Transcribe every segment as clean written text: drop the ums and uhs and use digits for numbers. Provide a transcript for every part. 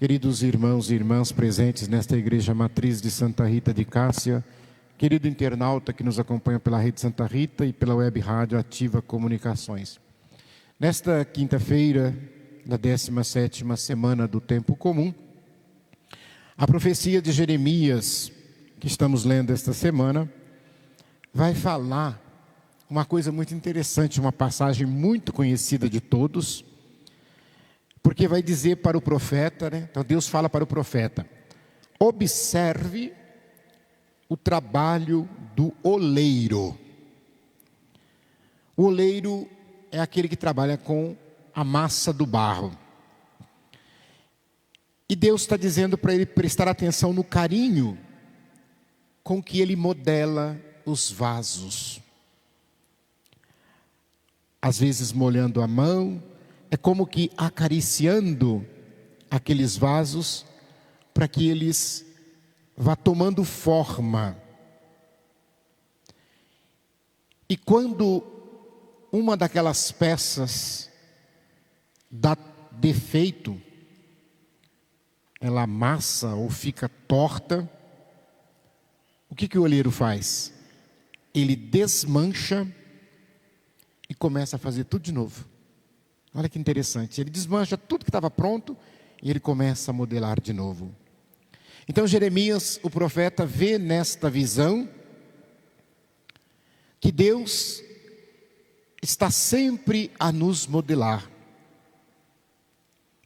Queridos irmãos e irmãs presentes nesta igreja matriz de Santa Rita de Cássia, querido internauta que nos acompanha pela Rede Santa Rita e pela Web Rádio Ativa Comunicações. Nesta quinta-feira, da 17ª semana do Tempo Comum, a profecia de Jeremias, que estamos lendo esta semana, vai falar uma coisa muito interessante, uma passagem muito conhecida de todos, porque vai dizer para o profeta, né? Então Deus fala para o profeta: observe o trabalho do oleiro. O oleiro é aquele que trabalha com a massa do barro. E Deus está dizendo para ele prestar atenção no carinho com que ele modela os vasos. Às vezes molhando a mão, é como que acariciando aqueles vasos para que eles vá tomando forma. E quando uma daquelas peças dá defeito, ela amassa ou fica torta, o que o oleiro faz? Ele desmancha e começa a fazer tudo de novo. Olha que interessante, ele desmancha tudo que estava pronto e ele começa a modelar de novo. Então Jeremias, o profeta, vê nesta visão que Deus está sempre a nos modelar.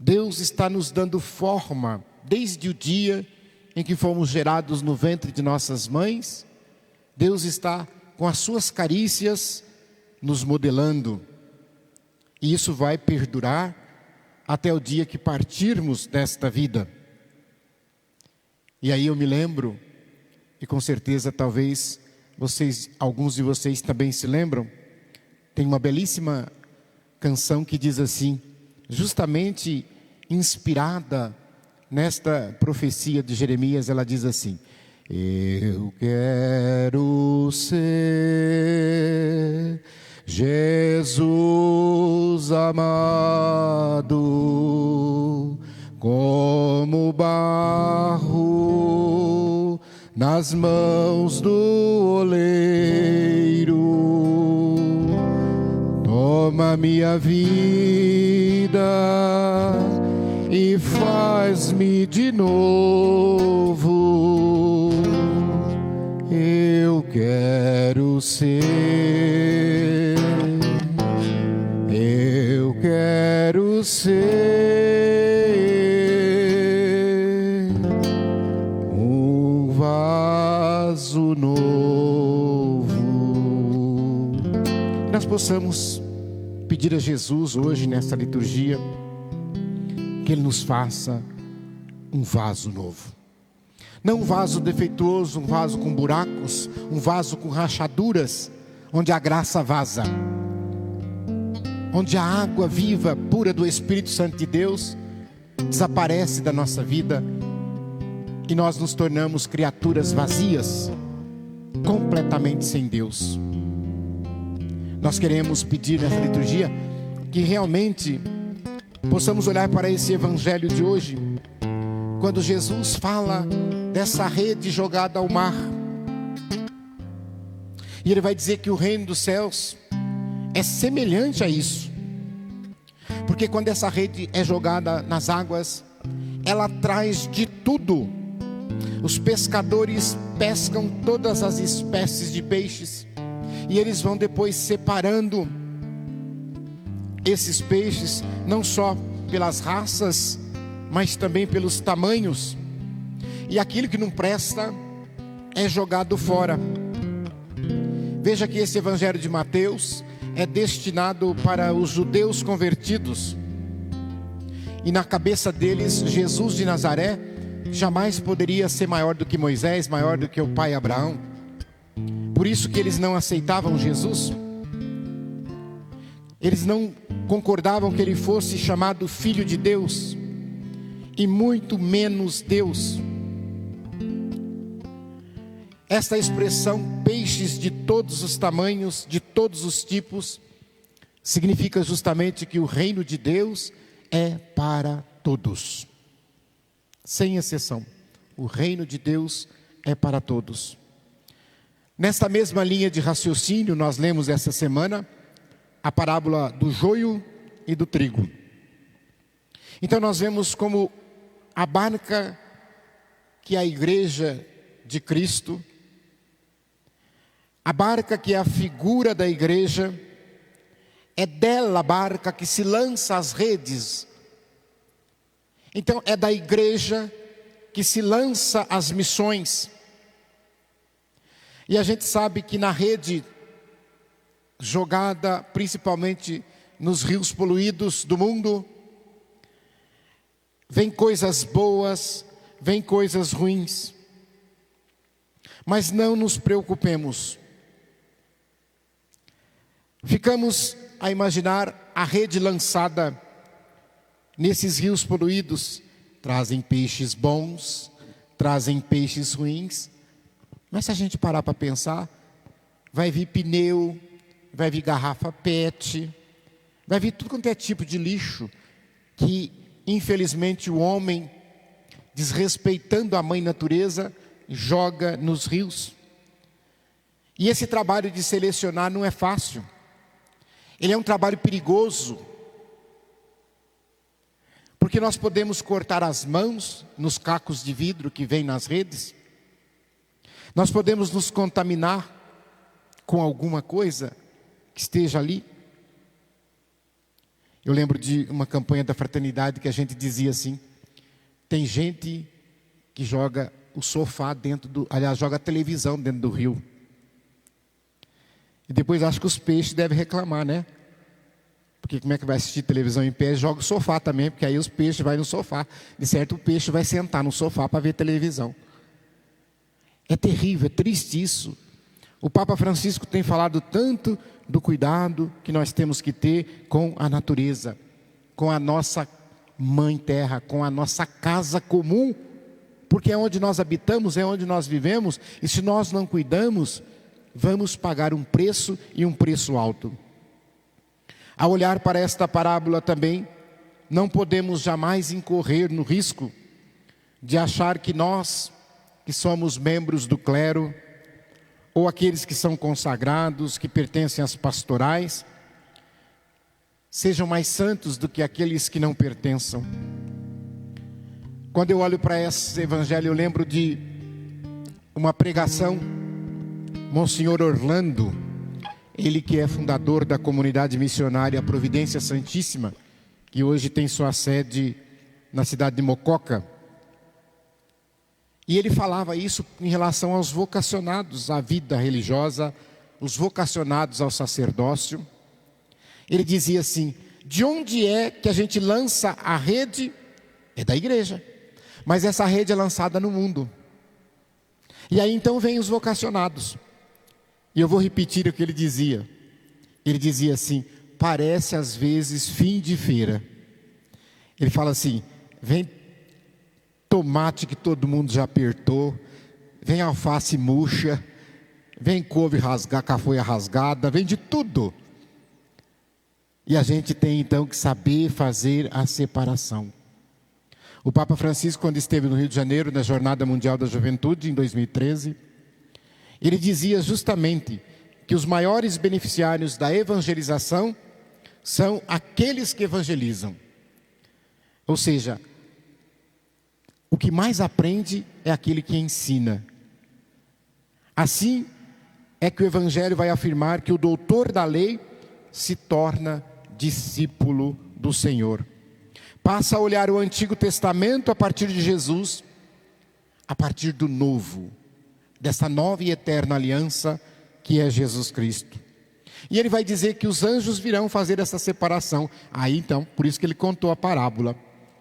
Deus está nos dando forma desde o dia em que fomos gerados no ventre de nossas mães. Deus está com as suas carícias nos modelando. E isso vai perdurar até o dia que partirmos desta vida. E aí eu me lembro, e com certeza talvez alguns de vocês também se lembram, tem uma belíssima canção que diz assim, justamente inspirada nesta profecia de Jeremias, ela diz assim: eu quero ser Jesus amado, como barro nas mãos do oleiro. Toma minha vida e faz-me de novo. Eu quero ser, eu quero ser um vaso novo. Nós possamos pedir a Jesus hoje nesta liturgia que Ele nos faça um vaso novo. Não um vaso defeituoso, um vaso com buracos, um vaso com rachaduras, onde a graça vaza, onde a água viva, pura do Espírito Santo de Deus desaparece da nossa vida e nós nos tornamos criaturas vazias, completamente sem Deus. Nós queremos pedir nessa liturgia que realmente possamos olhar para esse evangelho de hoje, quando Jesus fala dessa rede jogada ao mar, e Ele vai dizer que o reino dos céus é semelhante a isso, porque quando essa rede é jogada nas águas, ela traz de tudo. Os pescadores pescam todas as espécies de peixes, e eles vão depois separando esses peixes, não só pelas raças, mas também pelos tamanhos. E aquilo que não presta é jogado fora. Veja que esse evangelho de Mateus é destinado para os judeus convertidos. E na cabeça deles, Jesus de Nazaré jamais poderia ser maior do que Moisés, maior do que o pai Abraão. Por isso que eles não aceitavam Jesus. Eles não concordavam que ele fosse chamado Filho de Deus, e muito menos Deus. Esta expressão, peixes de todos os tamanhos, de todos os tipos, significa justamente que o reino de Deus é para todos. sem exceção. O reino de Deus é para todos. Nesta mesma linha de raciocínio, nós lemos essa semana a parábola do joio e do trigo. Então nós vemos como a barca que é a igreja de Cristo, a barca que é a figura da igreja, é dela a barca que se lança às redes. Então é da igreja que se lança às missões. E a gente sabe que na rede jogada principalmente nos rios poluídos do mundo, vem coisas boas, vem coisas ruins. Mas não nos preocupemos. Ficamos a imaginar a rede lançada nesses rios poluídos. Trazem peixes bons, trazem peixes ruins. Mas se a gente parar para pensar, vai vir pneu, vai vir garrafa PET, vai vir tudo quanto é tipo de lixo que, infelizmente, o homem, desrespeitando a mãe natureza, joga nos rios. E esse trabalho de selecionar não é fácil. Ele é um trabalho perigoso, porque nós podemos cortar as mãos nos cacos de vidro que vêm nas redes. Nós podemos nos contaminar com alguma coisa que esteja ali. Eu lembro de uma campanha da fraternidade que a gente dizia assim: tem gente que joga o sofá joga a televisão dentro do rio. E depois acho que os peixes devem reclamar, né? Porque como é que vai assistir televisão em pé? Joga o sofá também, porque aí os peixes vão no sofá. De certo, o peixe vai sentar no sofá para ver televisão. É terrível, é triste isso. O Papa Francisco tem falado tanto do cuidado que nós temos que ter com a natureza, com a nossa mãe terra, com a nossa casa comum, porque é onde nós habitamos, é onde nós vivemos, e se nós não cuidamos, vamos pagar um preço, e um preço alto. Ao olhar para esta parábola também, não podemos jamais incorrer no risco de achar que nós, que somos membros do clero, ou aqueles que são consagrados, que pertencem às pastorais, sejam mais santos do que aqueles que não pertençam. Quando eu olho para esse evangelho, eu lembro de uma pregação, Monsenhor Orlando, ele que é fundador da comunidade missionária Providência Santíssima, que hoje tem sua sede na cidade de Mococa. E ele falava isso em relação aos vocacionados à vida religiosa, os vocacionados ao sacerdócio. Ele dizia assim: de onde é que a gente lança a rede? É da igreja. Mas essa rede é lançada no mundo. E aí então vem os vocacionados. E eu vou repetir o que ele dizia. Ele dizia assim: parece às vezes fim de feira. Ele fala assim: vem tomate que todo mundo já apertou, vem alface murcha, vem couve com a folha rasgada, vem de tudo. E a gente tem então que saber fazer a separação. O Papa Francisco, quando esteve no Rio de Janeiro, na Jornada Mundial da Juventude, em 2013, ele dizia justamente que os maiores beneficiários da evangelização são aqueles que evangelizam. Ou seja, o que mais aprende é aquele que ensina. Assim é que o Evangelho vai afirmar que o doutor da lei se torna discípulo do Senhor. Passa a olhar o Antigo Testamento a partir de Jesus, a partir do Novo, dessa nova e eterna aliança que é Jesus Cristo. E ele vai dizer que os anjos virão fazer essa separação. Aí então, por isso que ele contou a parábola.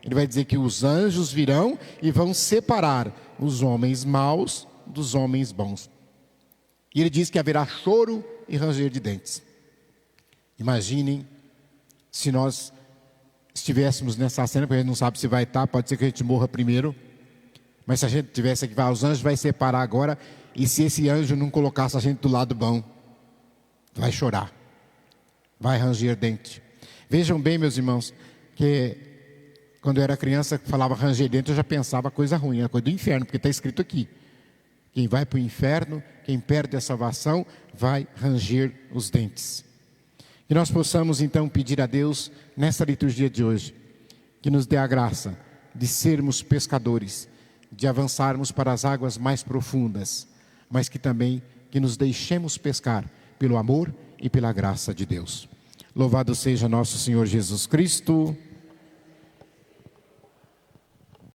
Ele vai dizer que os anjos virão e vão separar os homens maus dos homens bons. E ele diz que haverá choro e ranger de dentes. Imaginem se nós estivéssemos nessa cena, porque a gente não sabe se vai estar, pode ser que a gente morra primeiro. Mas se a gente tivesse aqui, os anjos vai separar agora, e se esse anjo não colocasse a gente do lado bom, vai chorar, vai ranger dente. Vejam bem, meus irmãos, que Quando eu era criança, falava ranger dente, eu já pensava coisa ruim, era coisa do inferno, porque está escrito aqui. Quem vai para o inferno, quem perde a salvação, vai ranger os dentes. Que nós possamos então pedir a Deus, nessa liturgia de hoje, que nos dê a graça de sermos pescadores, de avançarmos para as águas mais profundas, mas que também que nos deixemos pescar pelo amor e pela graça de Deus. Louvado seja nosso Senhor Jesus Cristo.